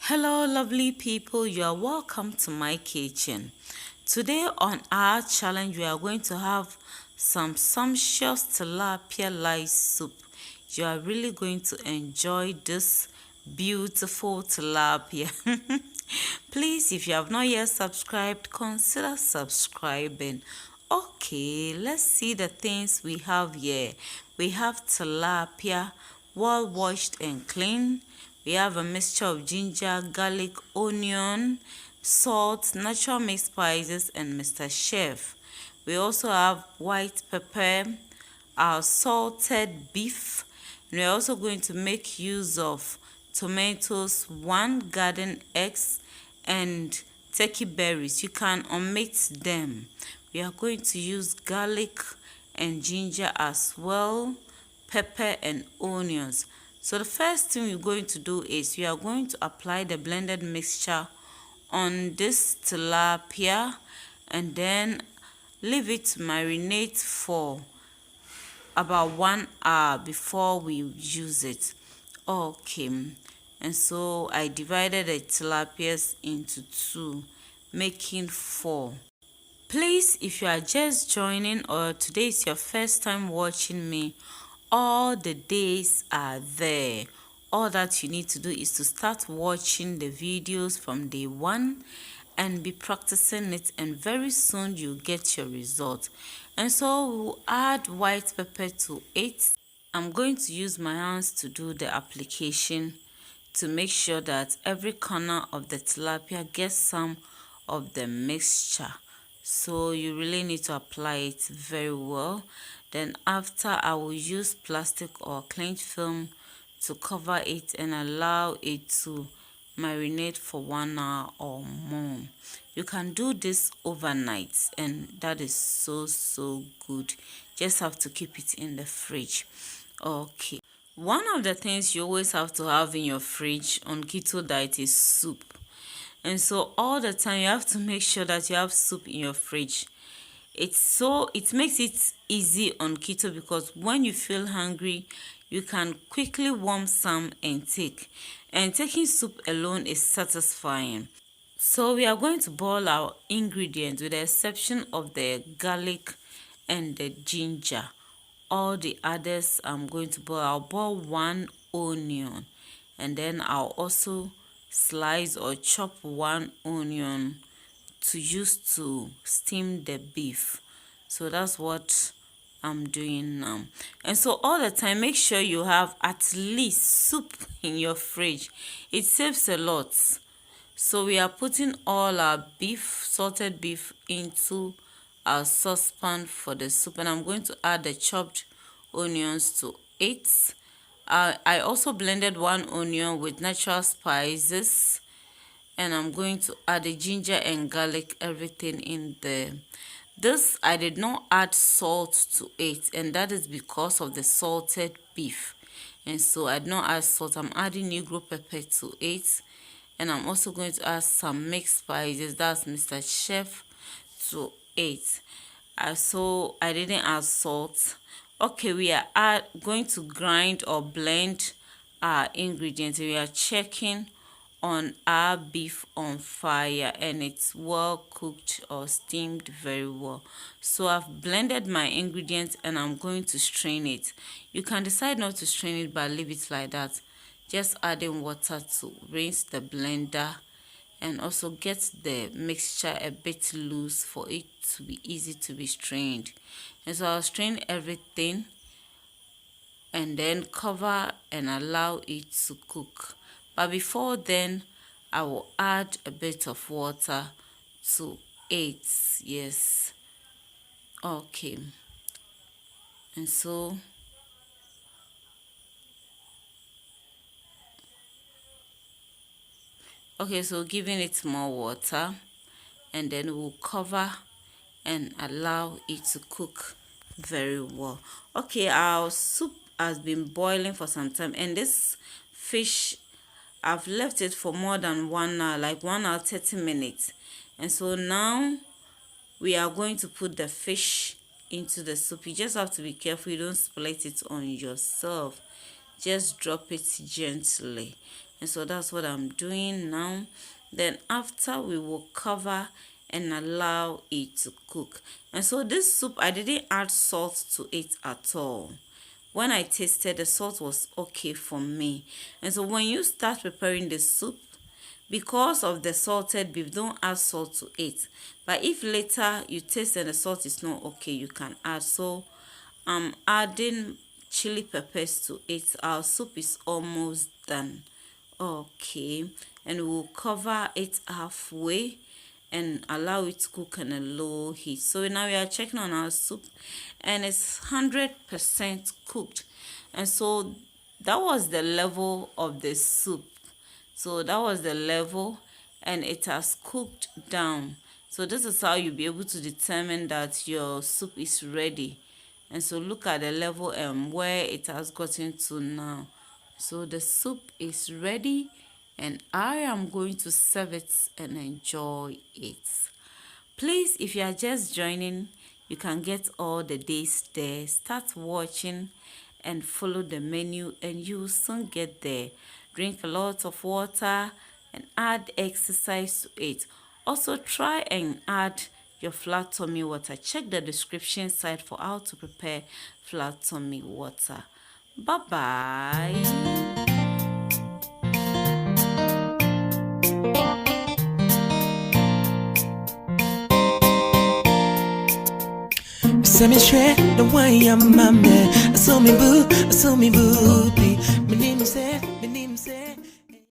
Hello lovely people, you are welcome to my kitchen. Today on our challenge we are going to have some sumptuous tilapia rice soup. You are really going to enjoy this beautiful tilapia. Please, if you have not yet subscribed, consider subscribing. Okay, let's see the things we have here. We have tilapia, well washed and clean. We have a mixture of ginger, garlic, onion, salt, natural mixed spices, and Mr. Chef. We also have white pepper, our salted beef. And we're also going to make use of tomatoes, 1 garden eggs, and turkey berries. You can omit them. We are going to use garlic and ginger as well, pepper and onions. So the first thing we're going to do is we are going to apply the blended mixture on this tilapia and then leave it to marinate for about 1 hour before we use it. Okay, and so I divided the tilapias into 2, making 4. Please, if you are just joining or today is your first time watching me, all the days are there. All that you need to do is to start watching the videos from day 1 and be practicing it, and very soon you'll get your result. And so we'll add white pepper to it. I'm going to use my hands to do the application to make sure that every corner of the tilapia gets some of the mixture. So you really need to apply it very well. Then after, I will use plastic or cling film to cover it and allow it to marinate for 1 hour or more. You can do this overnight and that is so good. Just have to keep it in the fridge. Okay, one of the things you always have to have in your fridge on keto diet is soup. And so all the time you have to make sure that you have soup in your fridge. It makes it easy on keto because when you feel hungry, you can quickly warm some and take. And taking soup alone is satisfying. So we are going to boil our ingredients with the exception of the garlic and the ginger. All the others I'm going to boil. I'll boil 1 onion and then I'll also slice or chop 1 onion to use to steam the beef. So that's what I'm doing now. And so all the time make sure you have at least soup in your fridge. It saves a lot. So we are putting all our beef, salted beef, into our saucepan for the soup, and I'm going to add the chopped onions to it. I also blended 1 onion with natural spices, and I'm going to add the ginger and garlic, everything in there. This, I did not add salt to it, and that is because of the salted beef. And so I did not add salt. I'm adding Negro pepper to it, and I'm also going to add some mixed spices, that's Mr. Chef, to it. So I didn't add salt. Okay, we are going to grind or blend our ingredients. We are checking on our beef on fire and it's well cooked or steamed very well. So I've blended my ingredients and I'm going to strain it. You can decide not to strain it but leave it like that. Just adding water to rinse the blender and also get the mixture a bit loose for it to be easy to be strained. And so I'll strain everything and then cover and allow it to cook. But before then, I will add a bit of water to it. Yes. Okay. And so so giving it more water and then we'll cover and allow it to cook very well. Okay, our soup has been boiling for some time and this fish, I've left it for more than 1 hour, like 1 hour 30 minutes. And so now we are going to put the fish into the soup. You just have to be careful you don't split it on yourself. Just drop it gently. And so that's what I'm doing now. Then after, we will cover and allow it to cook. And so this soup, I didn't add salt to it at all. When I tasted, the salt was okay for me. And so when you start preparing the soup, because of the salted beef, don't add salt to it. But if later you taste and the salt is not okay, you can add. So I'm adding chili peppers to it. Our soup is almost done. Okay, and we'll cover it halfway and allow it to cook on a low heat. So now we are checking on our soup, and it's 100% cooked. And so that was the level of the soup. So that was the level, and it has cooked down. So this is how you'll be able to determine that your soup is ready. And so look at the level and where it has gotten to now. So the soup is ready, and I am going to serve it and enjoy it. Please, if you are just joining, you can get all the days there. Start watching and follow the menu, and you will soon get there. Drink a lot of water and add exercise to it. Also, try and add your flat tummy water. Check the description side for how to prepare flat tummy water. Bye bye. Send me straight the way I'm my man. I saw me boo,